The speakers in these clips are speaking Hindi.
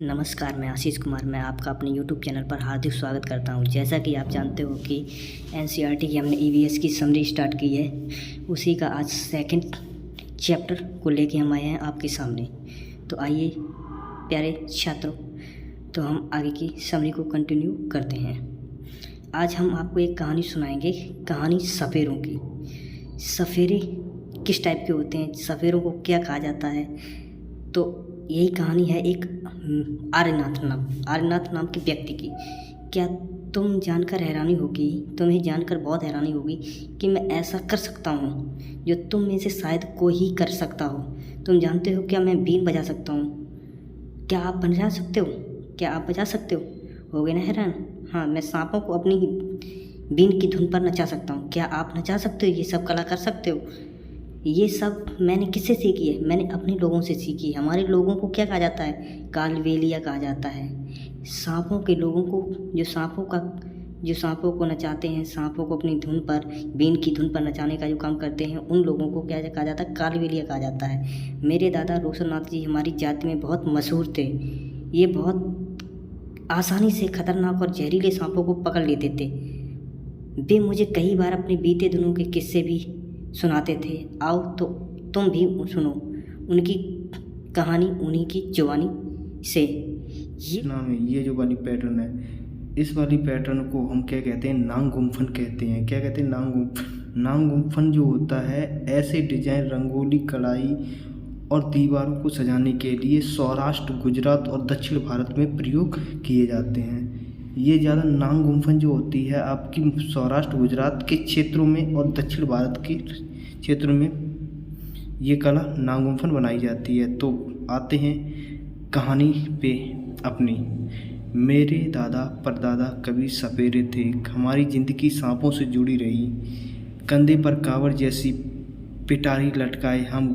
नमस्कार, मैं आशीष कुमार। मैं आपका अपने यूट्यूब चैनल पर हार्दिक स्वागत करता हूं। जैसा कि आप जानते हो कि एनसीईआरटी की हमने ईवीएस की समरी स्टार्ट की है, उसी का आज सेकंड चैप्टर को लेके हम आए हैं आपके सामने। तो आइए प्यारे छात्रों, तो हम आगे की समरी को कंटिन्यू करते हैं। आज हम आपको एक कहानी सुनाएंगे, कहानी सफ़ेरों की। सफ़ेरे किस टाइप के होते हैं, सफ़ेरों को क्या कहा जाता है, तो यही कहानी है एक आर्यनाथ नाम के व्यक्ति की। क्या तुम जानकर हैरानी होगी, तुम्हें जानकर बहुत हैरानी होगी कि मैं ऐसा कर सकता हूँ जो तुम में से शायद कोई ही कर सकता हो। तुम जानते हो क्या मैं बीन बजा सकता हूँ? क्या आप बजा सकते हो? क्या आप बजा सकते हो गए ना हैरान? हाँ, मैं सांपों को अपनी बीन की धुन पर नचा सकता हूँ। क्या आप नचा सकते हो? ये सब कला कर सकते हो? ये सब मैंने किससे सीखी है? मैंने अपने लोगों से सीखी है। हमारे लोगों को क्या कहा जाता है? कालबेलिया कहा जाता है। सांपों के लोगों को, जो सांपों को नचाते हैं, सांपों को अपनी धुन पर, बीन की धुन पर नचाने का जो काम करते हैं, उन लोगों को क्या कहा जाता है? कालबेलिया कहा जाता है। मेरे दादा रोशननाथ जी हमारी जाति में बहुत मशहूर थे। ये बहुत आसानी से खतरनाक और जहरीले सांपों को पकड़ लेते थे। वे मुझे कई बार अपने बीते दिनों के किस्से भी सुनाते थे। आओ तो तुम भी सुनो उनकी कहानी, उन्हीं की जुबानी से। ये नाम है, ये जो वाली पैटर्न है, इस वाली पैटर्न को हम क्या कहते हैं? नांगगुम्फन कहते हैं। क्या कहते हैं? नांगगुम्फन। नांगगुम्फन जो होता है, ऐसे डिजाइन, रंगोली, कढ़ाई और दीवारों को सजाने के लिए सौराष्ट्र, गुजरात और दक्षिण भारत में प्रयोग किए जाते हैं। ये ज़्यादा नांगगुम्फन जो होती है आपकी सौराष्ट्र, गुजरात के क्षेत्रों में और दक्षिण भारत के क्षेत्रों में ये कला नांगगुम्फन बनाई जाती है। तो आते हैं कहानी पे अपनी। मेरे दादा परदादा कभी सपेरे थे। हमारी ज़िंदगी सांपों से जुड़ी रही। कंधे पर कावड़ जैसी पिटारी लटकाए हम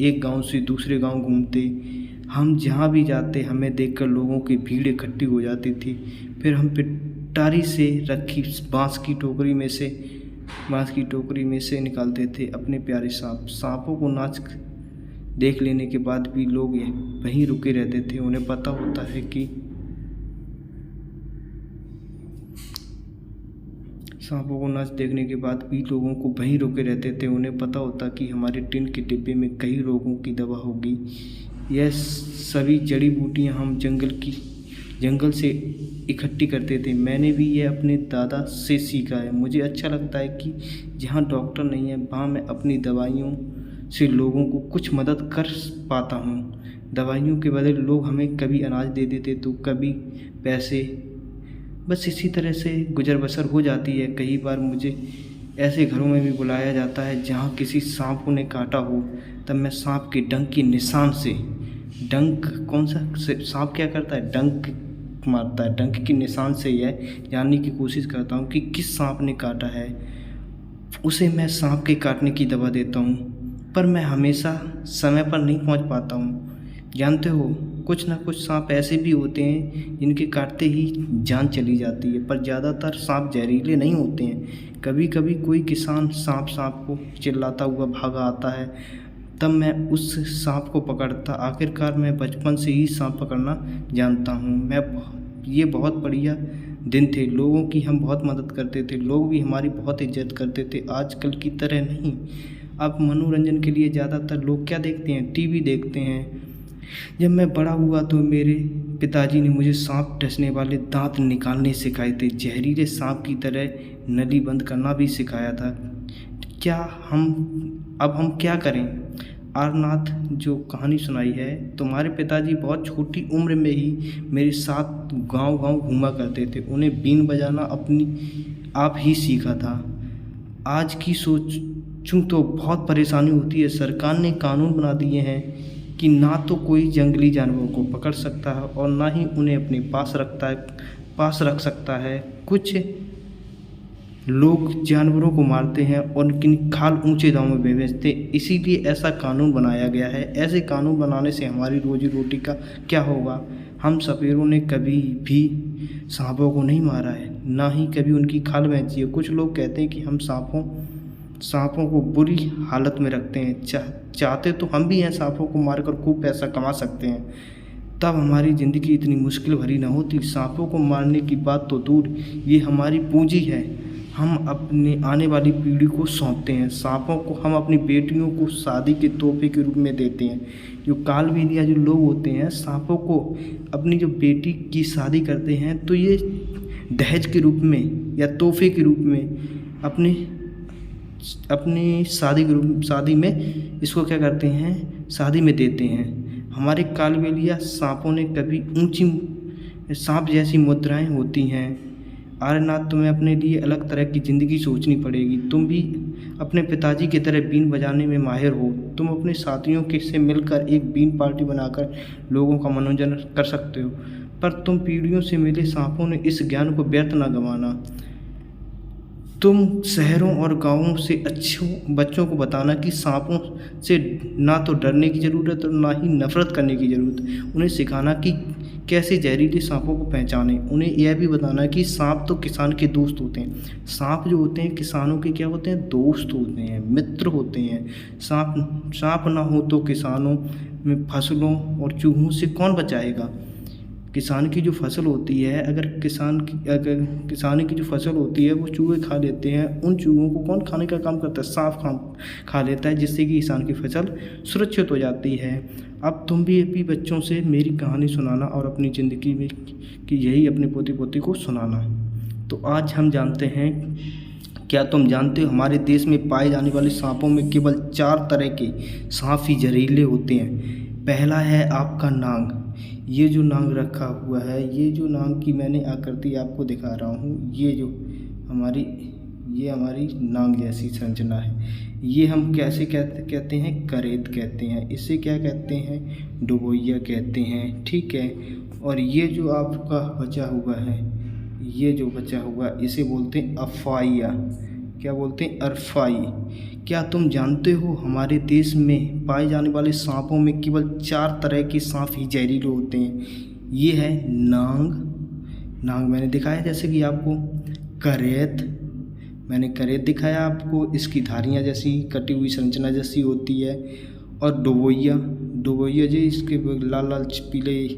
एक गांव से दूसरे गांव घूमते। हम जहां भी जाते हमें देखकर लोगों की भीड़ इकट्ठी हो जाती थी। फिर हम पिटारी से रखी बांस की टोकरी में से निकालते थे अपने प्यारे सांपों को नाच देख लेने के बाद भी लोग वहीं रुके रहते थे। उन्हें पता होता है कि सांपों को नाच देखने के बाद भी लोगों को वहीं रुके रहते थे। उन्हें पता होता कि हमारे टिन के डिब्बे में कई रोगों की दवा होगी। यह सभी जड़ी बूटियां हम जंगल से इकट्ठी करते थे। मैंने भी यह अपने दादा से सीखा है। मुझे अच्छा लगता है कि जहाँ डॉक्टर नहीं है वहाँ मैं अपनी दवाइयों से लोगों को कुछ मदद कर पाता हूँ। दवाइयों के बदले लोग हमें कभी अनाज दे देते तो कभी पैसे। बस इसी तरह से गुजर बसर हो जाती है। कई बार मुझे ऐसे घरों में भी बुलाया जाता है जहाँ किसी सांप ने काटा हो। तब मैं सांप के डंक के निशान से, डंक कौन सा सांप क्या करता है? डंक मारता है। डंक के निशान से यह जानने की कोशिश करता हूँ कि किस सांप ने काटा है। उसे मैं सांप के काटने की दवा देता हूँ, पर मैं हमेशा समय पर नहीं पहुँच पाता हूँ। जानते हो, कुछ ना कुछ सांप ऐसे भी होते हैं जिनके काटते ही जान चली जाती है, पर ज़्यादातर सांप जहरीले नहीं होते हैं। कभी कभी कोई किसान सांप को चिल्लाता हुआ भागा आता है, तब मैं उस सांप को पकड़ता। आखिरकार मैं बचपन से ही सांप पकड़ना जानता हूँ। ये बहुत बढ़िया दिन थे। लोगों की हम बहुत मदद करते थे। लोग भी हमारी बहुत इज्जत करते थे। आजकल की तरह नहीं। अब मनोरंजन के लिए ज़्यादातर लोग क्या देखते हैं? टीवी देखते हैं। जब मैं बड़ा हुआ तो मेरे पिताजी ने मुझे सांप डसने वाले दांत निकालने सिखाए थे। जहरीले सांप की तरह नली बंद करना भी सिखाया था। अब हम क्या करें? आर्यनाथ जो कहानी सुनाई है, तुम्हारे पिताजी बहुत छोटी उम्र में ही मेरे साथ गांव घूमा करते थे। उन्हें बीन बजाना अपनी आप ही सीखा था। आज की सोचूं तो बहुत परेशानी होती है। सरकार ने कानून बना दिए हैं कि ना तो कोई जंगली जानवरों को पकड़ सकता है और ना ही उन्हें अपने पास रख सकता है। कुछ लोग जानवरों को मारते हैं और उनकी खाल ऊंचे दामों में बेचते। इसीलिए ऐसा कानून बनाया गया है। ऐसे कानून बनाने से हमारी रोजी रोटी का क्या होगा? हम सपेरों ने कभी भी सांपों को नहीं मारा है, ना ही कभी उनकी खाल बेची है। कुछ लोग कहते हैं कि हम सांपों को बुरी हालत में रखते हैं। चाहते तो हम भी हैं सांपों को मारकर खूब पैसा कमा सकते हैं। तब हमारी ज़िंदगी इतनी मुश्किल भरी ना होती। सांपों को मारने की बात तो दूर, ये हमारी पूंजी है, हम अपने आने वाली पीढ़ी को सौंपते हैं। सांपों को हम अपनी बेटियों को शादी के तोहफे के रूप में देते हैं। जो कालबेलिया जो लोग होते हैं, सांपों को अपनी जो बेटी की शादी करते हैं तो ये दहेज के रूप में या तोहफे के रूप में अपनी शादी में इसको क्या करते हैं, शादी में देते हैं। हमारे कालबेलिया सांपों ने कभी ऊंची सांप जैसी मुद्राएं होती हैं। आर्यनाथ, तुम्हें अपने लिए अलग तरह की ज़िंदगी सोचनी पड़ेगी। तुम भी अपने पिताजी की तरह बीन बजाने में माहिर हो। तुम अपने साथियों के से मिलकर एक बीन पार्टी बनाकर लोगों का मनोरंजन कर सकते हो, पर तुम पीढ़ियों से मिले सांपों ने इस ज्ञान को व्यर्थ न गंवाना। तुम शहरों और गांवों से अच्छे बच्चों को बताना कि सांपों से ना तो डरने की ज़रूरत और ना ही नफ़रत करने की ज़रूरत। उन्हें सिखाना कि कैसे जहरीले सांपों को पहचानें। उन्हें यह भी बताना कि सांप तो किसान के दोस्त होते हैं। सांप जो होते हैं किसानों के क्या होते हैं, दोस्त होते हैं, मित्र होते हैं। सांप ना हो तो किसानों में फसलों और चूहों से कौन बचाएगा। किसान की जो फसल होती है, अगर किसान की जो फसल होती है वो चूहे खा लेते हैं, उन चूहों को कौन खाने का काम करता है, सांप खा लेता है, जिससे कि किसान की फसल सुरक्षित हो जाती है। अब तुम भी अपने बच्चों से मेरी कहानी सुनाना और अपनी ज़िंदगी में कि यही अपने पोते पोती को सुनाना। तो आज हम जानते हैं, क्या तुम जानते हो हमारे देश में पाए जाने वाले सांपों में केवल 4 तरह के सांप ही जहरीले होते हैं। पहला है आपका नाग। ये जो नाग रखा हुआ है, ये जो नाग की मैंने आकृति आपको दिखा रहा हूँ, ये हमारी नाग जैसी संरचना है। ये हम कैसे कहते हैं, करेत कहते हैं। इसे क्या कहते हैं, डुबोइया कहते हैं, ठीक है। और ये जो आपका बचा हुआ है, ये जो बचा हुआ इसे बोलते हैं अफाइया। क्या बोलते हैं, अरफाई। क्या तुम जानते हो हमारे देश में पाए जाने वाले सांपों में केवल 4 तरह के सांप ही जहरीले होते हैं। ये है नाग मैंने दिखाया जैसे कि आपको, करेत मैंने करेत दिखाया आपको, इसकी धारियाँ जैसी कटी हुई संरचना जैसी होती है। और डुबोइया जो इसके लाल लाल पीले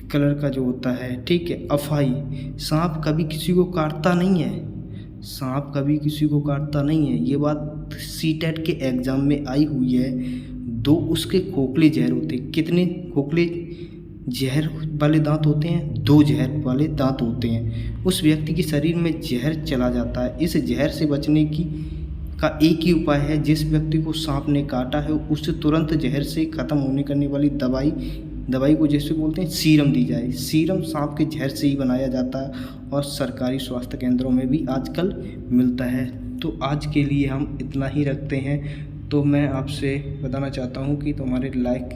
कलर का जो होता है, ठीक है। अफाई, सांप कभी किसी को काटता नहीं है, सांप कभी किसी को काटता नहीं है। ये बात सीटेट के एग्ज़ाम में आई हुई है। 2 उसके खोखले जहर होते हैं। कितने खोखले जहर वाले दांत होते हैं, 2 जहर वाले दांत होते हैं। उस व्यक्ति के शरीर में जहर चला जाता है। इस जहर से बचने का एक ही उपाय है, जिस व्यक्ति को सांप ने काटा है उससे तुरंत जहर से ख़त्म होने करने वाली दवाई को जैसे बोलते हैं सीरम दी जाए। सीरम सांप के जहर से ही बनाया जाता है और सरकारी स्वास्थ्य केंद्रों में भी आजकल मिलता है। तो आज के लिए हम इतना ही रखते हैं। तो मैं आपसे बताना चाहता हूँ कि तुम्हारे लाइक